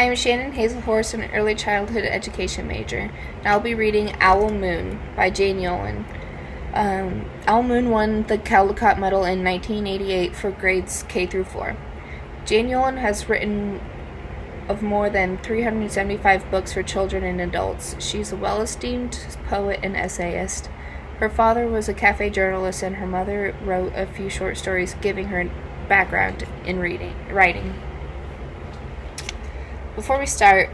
I am Shannon Hazelhorse, an early childhood education major, and I'll be reading Owl Moon by Jane Yolen. Owl Moon won the Caldecott Medal in 1988 for grades K through 4. Jane Yolen has written of more than 375 books for children and adults. She's a well-esteemed poet and essayist. Her father was a cafe journalist, and her mother wrote a few short stories giving her background in writing. Before we start,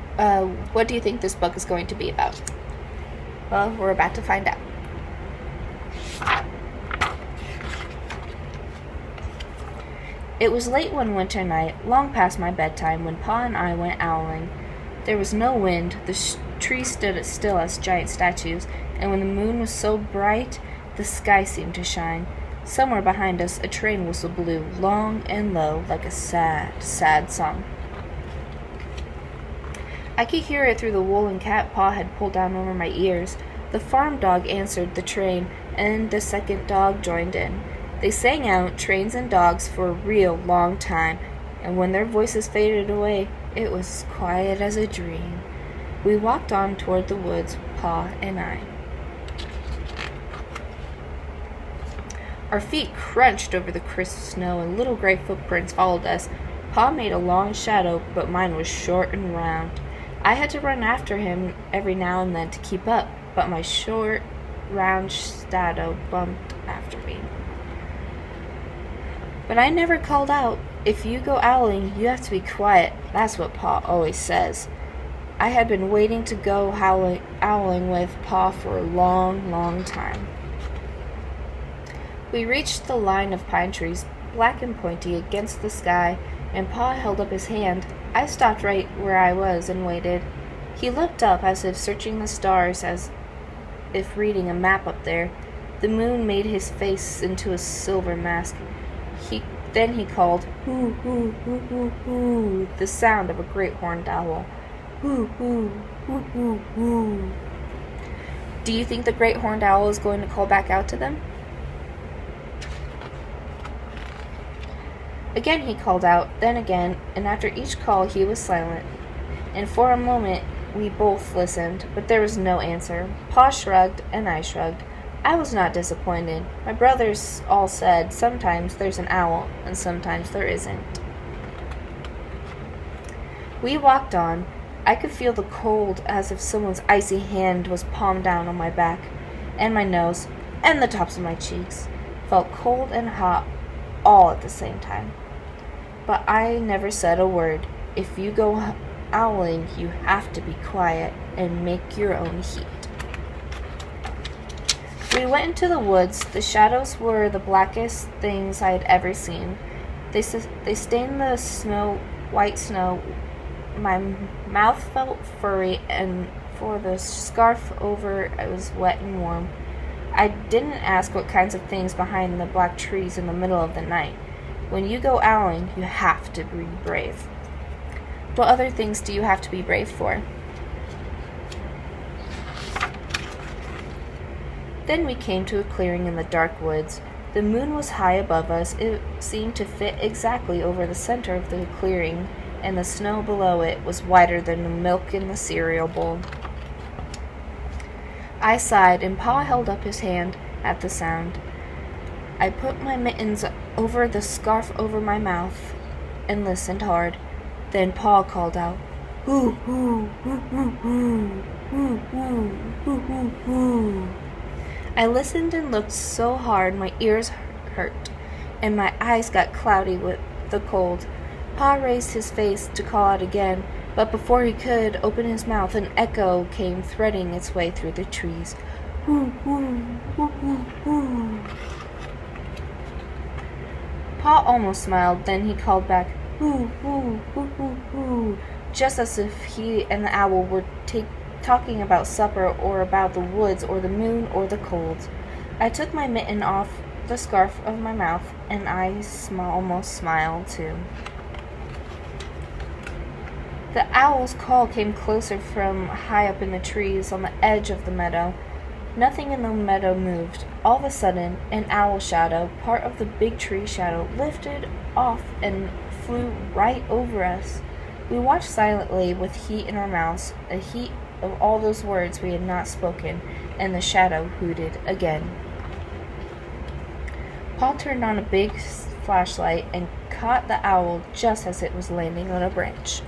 what do you think this book is going to be about? Well, we're about to find out. It was late one winter night, long past my bedtime, when Pa and I went owling. There was no wind, the trees stood as still as giant statues, and when the moon was so bright, the sky seemed to shine. Somewhere behind us, a train whistle blew, long and low, like a sad, sad song. I could hear it through the woolen cap Pa had pulled down over my ears. The farm dog answered the train, and the second dog joined in. They sang out, trains and dogs, for a real long time, and when their voices faded away, it was as quiet as a dream. We walked on toward the woods, Pa and I. Our feet crunched over the crisp snow, and little gray footprints followed us. Pa made a long shadow, but mine was short and round. I had to run after him every now and then to keep up, but my short, round shadow bumped after me. But I never called out. If you go owling, you have to be quiet. That's what Pa always says. I had been waiting to go owling with Pa for a long, long time. We reached the line of pine trees, black and pointy against the sky, and Pa held up his hand. I stopped right where I was and waited. He looked up as if searching the stars, as if reading a map up there. The moon made his face into a silver mask. Then he called, "Hoo, hoo, hoo, hoo, hoo," the sound of a great horned owl. "Hoo, hoo, hoo, hoo, hoo." Do you think the great horned owl is going to call back out to them? Again he called out, then again, and after each call he was silent. And for a moment we both listened, but there was no answer. Pa shrugged, and I shrugged. I was not disappointed. My brothers all said, sometimes there's an owl, and sometimes there isn't. We walked on. I could feel the cold as if someone's icy hand was palmed down on my back, and my nose, and the tops of my cheeks. Felt cold and hot all at the same time. But I never said a word. If you go owling, you have to be quiet and make your own heat. We went into the woods. The shadows were the blackest things I had ever seen. They stained the white snow. My mouth felt furry, and for the scarf over, it was wet and warm. I didn't ask what kinds of things behind the black trees in the middle of the night. When you go owling, you have to be brave. What other things do you have to be brave for? Then we came to a clearing in the dark woods. The moon was high above us. It seemed to fit exactly over the center of the clearing, and the snow below it was whiter than the milk in the cereal bowl. I sighed, and Pa held up his hand at the sound. I put my mittens over the scarf over my mouth and listened hard. Then Pa called out, "Hoo, hoo, hoo, hoo, hoo, hoo, hoo, hoo, hoo, hoo." I listened and looked so hard my ears hurt, and my eyes got cloudy with the cold. Pa raised his face to call out again, but before he could open his mouth, an echo came threading its way through the trees. "Hoo, hoo, hoo, hoo, hoo." Pa almost smiled, then he called back, "Hoo, hoo, hoo, hoo, hoo," just as if he and the owl were talking about supper or about the woods or the moon or the cold. I took my mitten off the scarf of my mouth, and I almost smiled too. The owl's call came closer from high up in the trees on the edge of the meadow. Nothing in the meadow moved. All of a sudden, an owl shadow, part of the big tree shadow, lifted off and flew right over us. We watched silently with heat in our mouths, a heat of all those words we had not spoken, and the shadow hooted again. Paul turned on a big flashlight and caught the owl just as it was landing on a branch.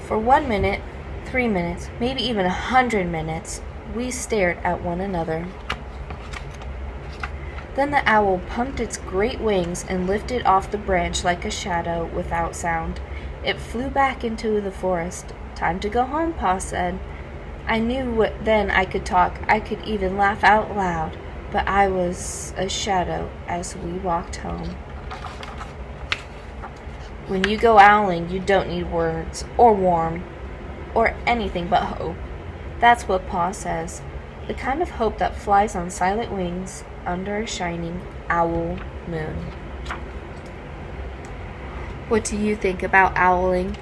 For 1 minute, 3 minutes, maybe even 100 minutes, we stared at one another. Then the owl pumped its great wings and lifted off the branch like a shadow without sound. It flew back into the forest. "Time to go home," Pa said. I knew then I could talk. I could even laugh out loud. But I was a shadow as we walked home. When you go owling, you don't need words, or warm, or anything but hope. That's what Pa says. The kind of hope that flies on silent wings under a shining owl moon. What do you think about owling?